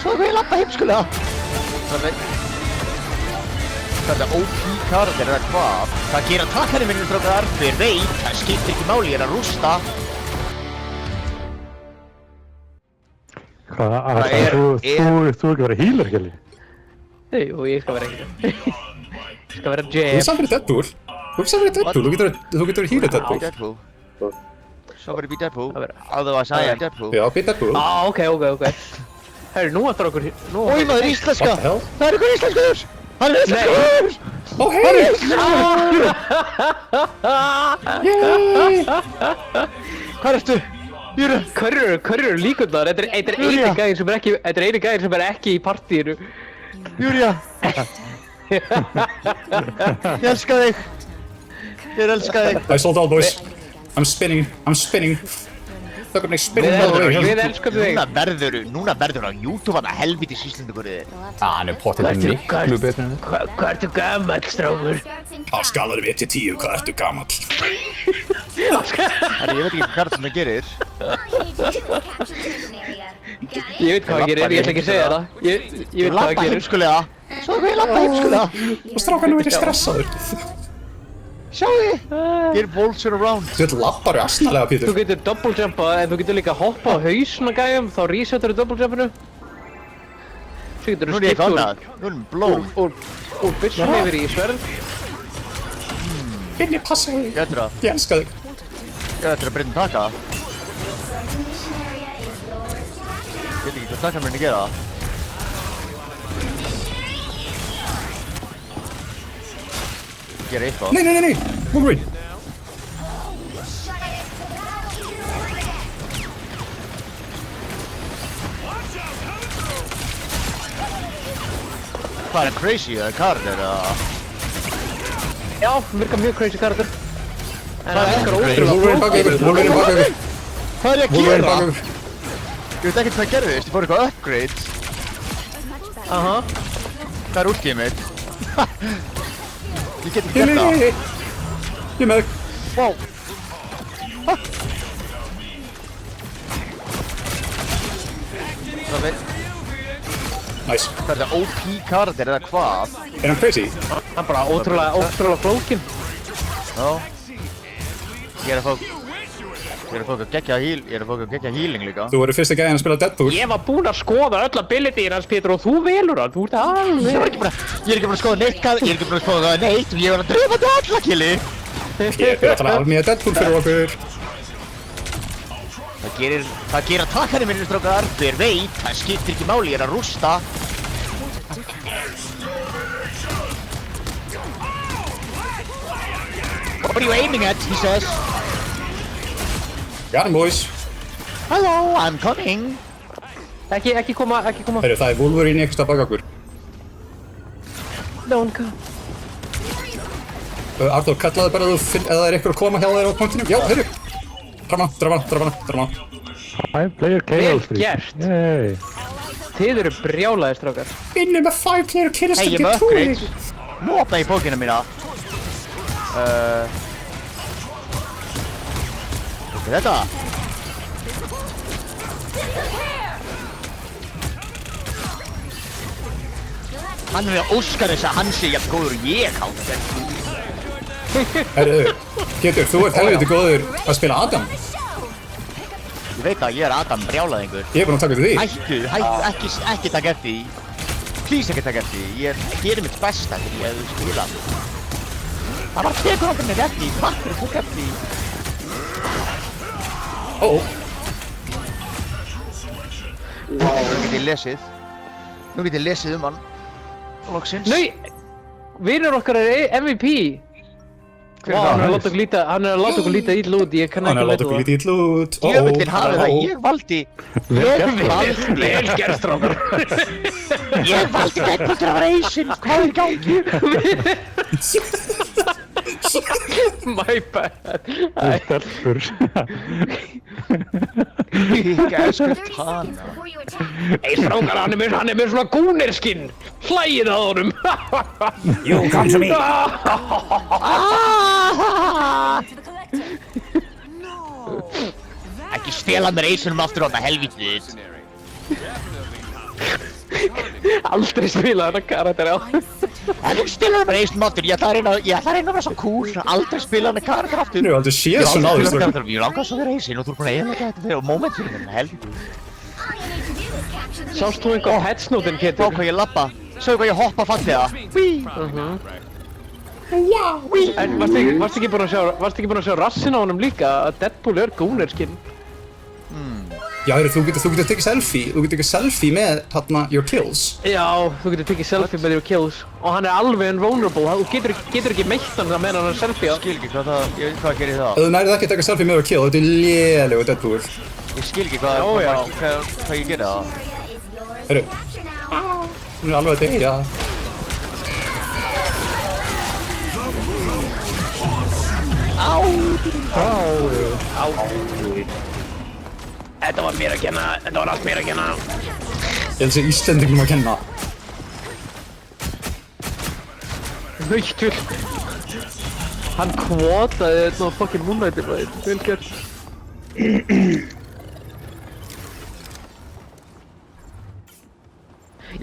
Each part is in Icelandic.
Svo hvað ég lappa heimskulega. Þetta OP karakter eða hvað? Hvað gera takkarinn minnum strákar? Hver veit, það skiptir ekki máli, ég er að rústa. Hvað, þú ekki vera healer, Kelly? Jú, ég skal vera healer. Ég skal vera Þú jab. er samt fyrir Deadpool. Þú getur healað Deadpool. Deadpool. Somebody be Deadpool. Otherwise I am Deadpool. Já, be Deadpool. Ok. Herru, nú ætlar okkur... Ói maður, íslenska! What the hell? Það er ykkur íslenskur! Hann er íslenskur! Ó, hei! Hvað ertu? Júra! Hverju eru líkundar? Þetta er eini gæðin sem er ekki í partíinu. Júlia! Ég elska þig! Ég elska þig! I sold all, boys. I'm spinning. Það er spinning all the way. Við elskum þig. Núna verður á YouTube hana helvítis íslendingur þið. Hann er pottið miklu betur en þetta. Hvað ertu gamall, strákur? Á skalanum 1 til 10, hvað ertu gamall? Ég veit ekki hvað það gerir. Ég veit hvað það gerir, ég ætla ekki að segja það. Ég veit hvað það gerir. Heimskulega. Svo hvað ég lappa heimskulega. Og strákanum verið stressaður. Sjáu þið. Ég er bolsur around. Þú lappar asnalega, Pétur. Þú getur double jumpað en þú getur líka hoppað á hausna gæjum, þá resetur þú double jumpinu. Svo getur Nú þú er ég skipt fannað. Nú er blóm. úr byssum yfir í sverð. Binni, passa þig. Ég ætla það. Ég elska þig. Ég ætla að breyta taka. Ég veit ekki hvað takkan minni gera. Gera eitthvað. Nei. Wolverine. Hvað er crazy eða karakter eða? Já, virkar mjög crazy karakter. En það virkar Wolverine baka yfir. Hvað er ég að Wolverine gera? baka yfir. Ég veit ekkert hvað gerðist, ég fór eitthvað upgrade. Aha. Það er útgið mitt. Ég get ekki gert það. Ég er með þig. Wow. Það veit. Nice. Hvað er það OP karakter eða hvað? Er hann crazy? Hann er bara ótrúlega flókinn. Já. Ég er að fá að gegja healing líka. Þú verður fyrsta gæðin að spila Deadpool. Ég var búinn að skoða öll abilityin hans, Pétur, og þú velur hann. Þú ert alveg... Ég er ekki búinn að skoða neitt og ég var að dröfa þetta alla, Kili. Ég er að tala alveg Deadpool fyrir okkur. Það gera takkarinn minnum strákar. Hver veit, það skiptir ekki máli, ég er að rústa. What are you aiming at, he says. Got him, boys. Hello, I'm coming. Ekki koma. Herru, það er Wolverine einhvers stað baka okkur. Don't come. Arthur, kallaðu bara að þú finn eða það er eitthvað að koma hjá þér á pointinu. Já, herru. Drama. 5 player KO streak. gert. Yay. Þið eru brjálaðir, strákar. Inni með 5 player kill Hey, ég er með upgrade. Nú opna ég bókina mína. Þetta? Hann er að óska þess að hann sé jafn góður og ég á þetta. Herru, Pétur, þú ert helviti góður að spila Adam. Ég veit að ég er Adam brjálaðingur. Ég er búinn að taka eftir því. Ekki taka eftir því. Please ekki taka eftir því. Ég gerir mitt besta þegar ég hefði spila. Það bara tekur okkur með eftir því. Hvað er þú eftir því? Ó. Nú get ég lesið um hann. Loksins. Nei! Vinur okkar er MVP! Hver er Hann er það? að láta okkur líta illa út, ég kann Hann er ekki að láta okkur lítið illa út. Jöfullinn hafi það, ég valdi Vel gert, strákar! Ég valdi Deadpool til að vera Asian, hvað er í gangi? My bad! Stelpur. Gæskur tana. Ei, strákar, hann er með svona gúnirskinn! Hlægið að honum! You come to me. Ekki stela mér Asianum aftur á þetta helvítið. Aldrei spila þennan karakter á. En þú stilaði bara eist mótur, ég ætla að reyna að vera svo cool. Aldrei spila hann karakter aftur. Nú, aldrei séð svona áður, strókar. Ég langar svo að vera eisinn og þú er búin að eiginlega þetta fyrir moment fyrir mér, helviti. Sást þú einhver headsnotin, Pétur? Fá hvað ég labba, sögðu hvað ég hoppa fallega. En varstu ekki búin að sjá rassin á honum líka? Að Deadpool gónerskinn. Já, þú getur tekið selfie. Þú getur tekið selfie með hérna your kills. Já, þú getur tekið selfie með your kills. Og hann er alveg invulnerable. Þú getur ekki meitt hann það meðan hann er selfie á. Ég skil ekki hvað gerir það. Ef þú nærið ekki að taka selfie með your kill, þetta er lélegu Deadpool. Ég skil ekki hvað ég gerir það. Heyrðu. Hún er alveg að deyja. Þetta var mér að kenna, þetta var allt mér að kenna. Ég held að sé Íslendingum að kenna. Nautul. Hann kvotaði þetta á fucking Moonlighter, vel gert.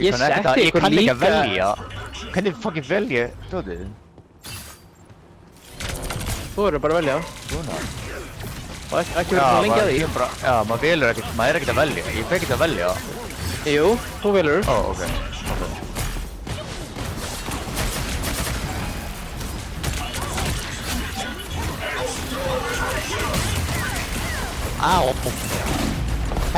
Ég setti ykkur kann ekki líka... að velja. Hvernig fucking velja hljóðið? Þú verður bara að velja. Svona. Og ekki verður svona lengi að því. Já, maður velur ekkert, maður er ekkert að velja. Ég fekk ekkert að velja. Jú, þú velur. Ó, ok. Á.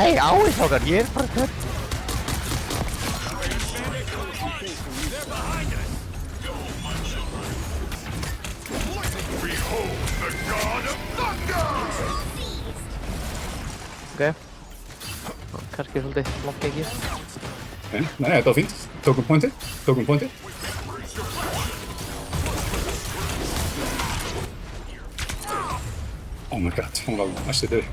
Hei, áið þokkar, ég er bara kött. Ok. Kannski svolítið langt ekki. Nei, þetta var fínt. Tókum pointið. Oh my god, hún var næstu döð.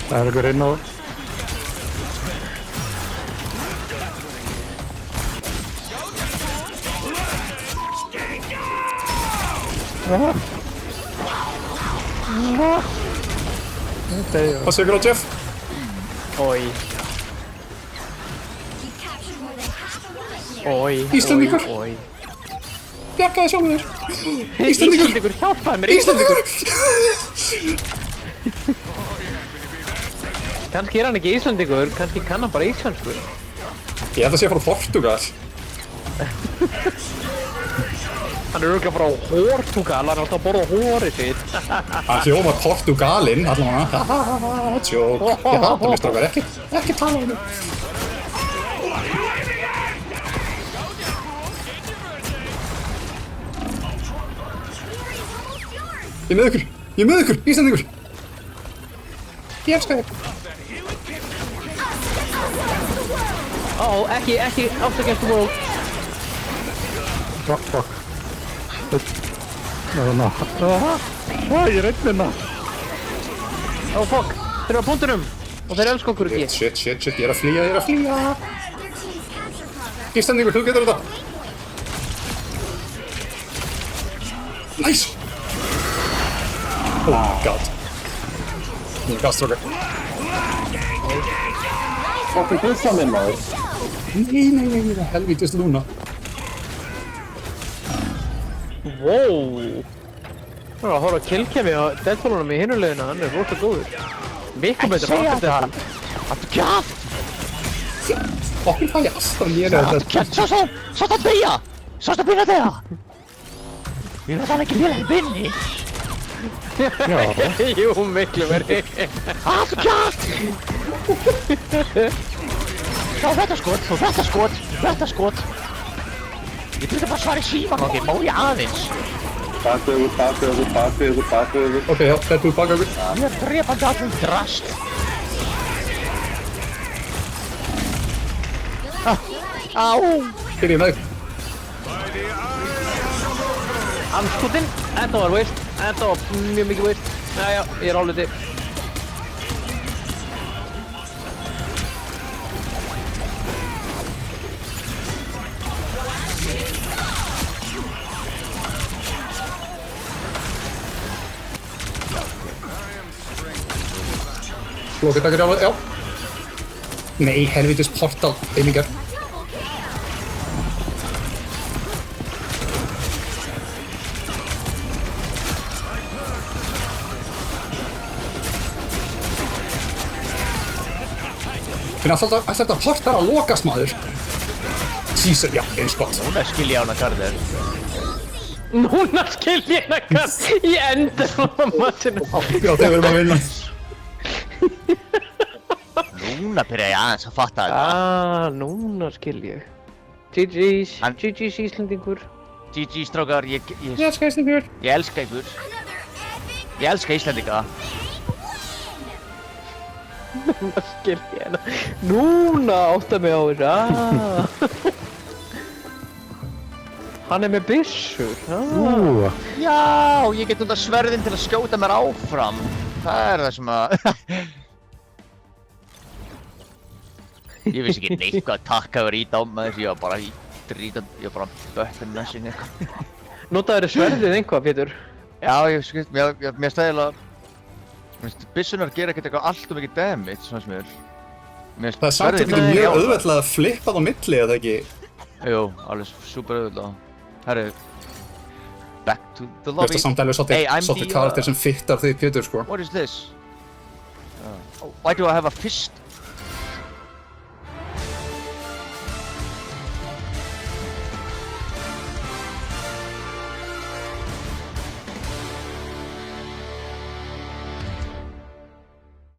Það er einhver inn á... Passa ykkur á Jeff. Oj. Íslendingur. Bjargaði sjálfur þér. Íslendingur, hjálpaði mér, Íslendingur. Kannski er hann ekki Íslendingur, kannski kann hann bara íslensku. Ég held að sé frá Portugal. Hann er örugglega frá Portugal, hann er alltaf að borða hórið sitt. Hann hljómar Portugalinn, allavega. Tjók. Ég hata mig strákar, ekki tala um það. Ég er með ykkur, Íslendingur. Ég elska þig. Ekki afsakast þú og... Fuck. Ná. Ég er einnina. Fuck, þeir eru á punktunum. Og þeir elsku okkur ekki. Shit, ég er að flýja. Íslendingur, þú getur þetta. Nice. Oh my god. Ég gaf strókar. Hvað fyrir þú saman maður? Nei, helvítist Luna. Wow. Það er að horfa að killkemi á Deadpoolunum í hinulegina, hann er rosa góður. Mikið betur Segja aftur það. Deadpool. Hattu kjátt. Okkur fæ ég alltaf lélega Hattu þetta. kjátt, svo að byrja. Svo að byrja þegar. Ég veit hann ekki lélega binni. Jú, miklu verið. Hattu kjátt. Sjá þetta skot. Ég byrja bara að svara í síman, ok, má ég aðeins. Bakvöður. Ok, já, Deadpool baka okkur. Ég er drepandi allum drast. Á. Hér ég með þig. Anskotin, þetta var veist. Þetta var mjög mikið veist. Jæja, ég er áliti. Lokið takkir á, já. Nei, helvitis portal, einingar. Þannig að þetta portal að lokast maður. Jesus, já, eins gott. Núna skil ég á hana Garðar. Núna skil ég nakar í endur á matinu. Já, þegar við erum að vinna. Núna byrja ég aðeins að fatta þetta. Núna skil ég. GG's, Hann- GG's Íslendingur. GG strákar, ég elska Íslandingur. Ég elska ykkur. Ég elska Íslendinga. Núna skil ég hana. Núna átta mig á þessu. Hann er með byssur. Já, ég get notað sverðin til að skjóta mér áfram. Það er það sem að... Ég vissi ekki neitt hvað takka var ít á maður, ég var bara í drítan, ég var bara button mashing eitthvað. Notaður sverðið einhvað, Pétur? Já, mér stæðilega... Byssunar gera ekkert eitthvað allt og mikið damage, svona sem ég vil. Það er samt ekki mjög auðveldlega að flippa það á milli, eða ekki? Jú, alveg super auðvitað. Herru, back to the Þú veist lobby. það samt alveg svolítið karakter sem fittar þig, Pétur, sko. What is this? Why do I have a fist